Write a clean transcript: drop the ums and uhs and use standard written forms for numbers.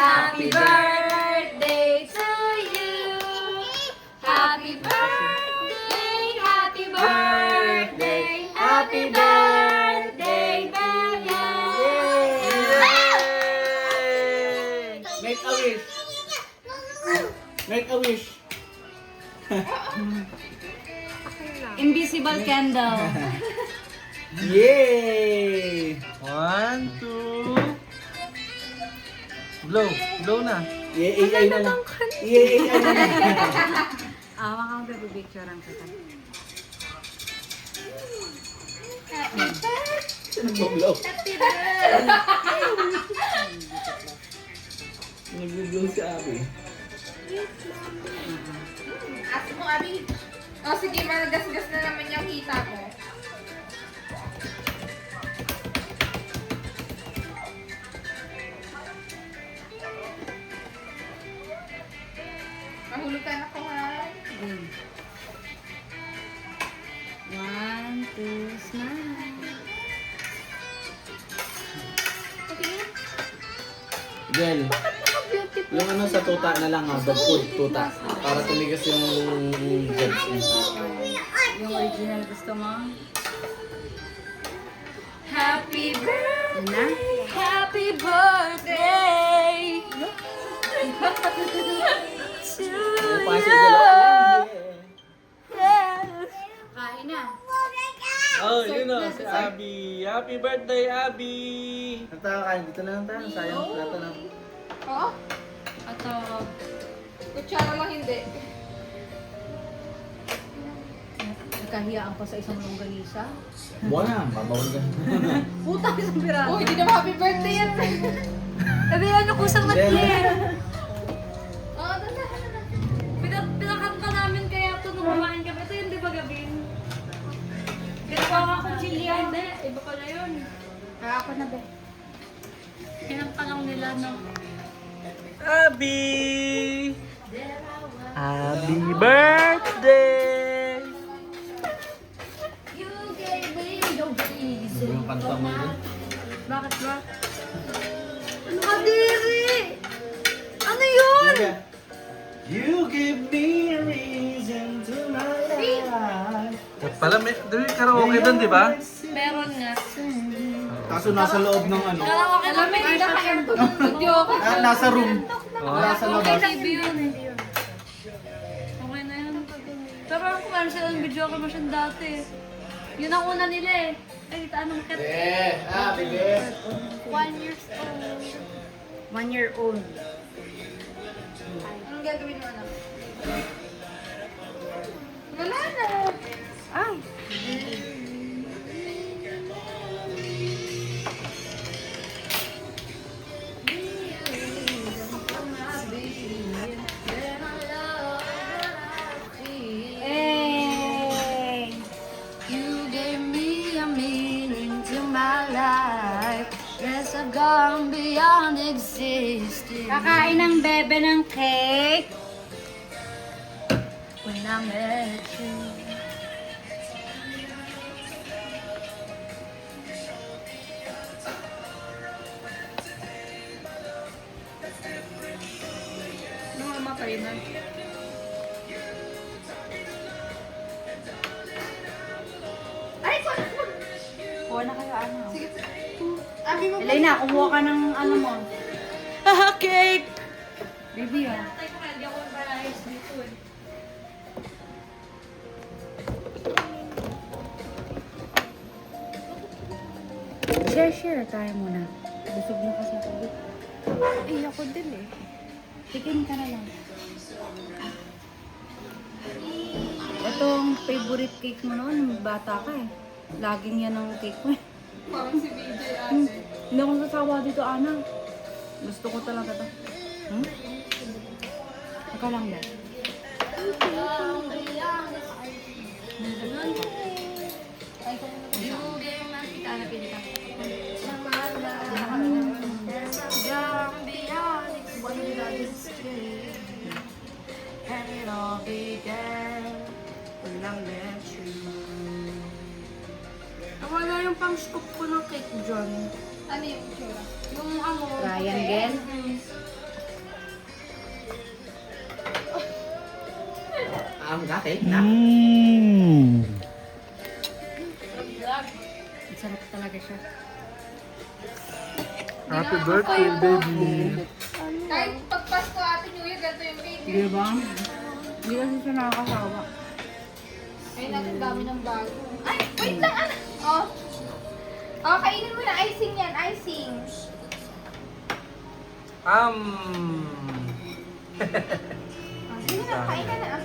Happy birthday to you. Happy birthday, happy birthday, happy birthday to you. Make a wish. Make a wish. Invisible candle. Yay! 1, 2. Blow. Blow na. AI na lang. AI na lang. Awa kang bibicturean kita. Nag-blow. Nag-blow si Abby. Ask mo, Abi. O sige, managasgas na naman yung hita ko. Mahulog ka na ko, ha? Game. 1, 2, smile. Gel. Yung ano sa tuta na lang ha, dog food, tuta. Para tumigas yung gels niya. Yung original gusto mo? Happy birthday! Happy birthday! to Ano pa si you! Gel? Kain na. Oh, yun o. Si Abby. Happy birthday, Abby! Ang tayo kain, dito na lang tayo. Sayang, plato lang. Oo? Ito. Kutsara lang hindi. Nagkahiyaan pa sa isang longganisa. Buwan na, babawal ka. Puta, isang piraso. Oh, hindi naman happy birthday yan. Sabi ano kusang matli. Oo, dala. Pinakanta namin kaya ito nung kumain kami. Ito yun, di ba gabing? Ginawa ko chili. Hindi, iba pala yun. Ako na ba? Kinanta lang nila no. Abby! Happy birthday! You gave me the reason. Yung kanta mo yun. Bakit ba? Ano ka, diri? Ano yun? You give me a reason to my life. Pala, may karaoke doon, di ba? Meron nga. Kaso nasa loob ng ano. Karaoke Alam mo, hindi na kaya video ko. Nasa room. Nasa Okay labas. na yun. Okay na yun. Pero alam ko meron silang video ko masyadong dati. Yun ang una nila eh. Ay, dito anong kat? Bebe. 1 years old. 1 year old. Anong gagawin mo, anak? Wala na. Ay! Hey! You gave me a meaning to my life. Yes, I've gone beyond existing. Kakain ng bebe ng cake. When I met you. Ano nga matay na? Ay, ko na. Kuha na kayo, ano? Sige. Abi mo. Elena, kumuha ka ng ano mo. Ah, cake! Baby, ah. Tatay ko kaya, di ako malayos dito eh. Share tayo muna. Busog na kasi ako. Ay, ako din eh. Tikim ka na lang. Itong favorite cake mo noon, nung bata ka eh. Laging yan ang cake mo eh. Parang si BJ ate. Hindi ako sasawa dito, Ana. Gusto ko talaga ito. Hmm? Ika lang ba? Wala yung pang scoop ko ng cake dyan. Ano yung itsura? Yung ano? Triangle? Ang cake na. Ang sarap talaga siya. Happy birthday, baby. Kahit pagpasko Ate New Year, ganito yung baby. Di ba? Hindi kasi siya nakakasawa. Ayun natin dami ng bago. Ay, wait lang anak. Oh. Oh, kainin mo na. Icing yan, icing. Um. Oh, sige na, kain ka na.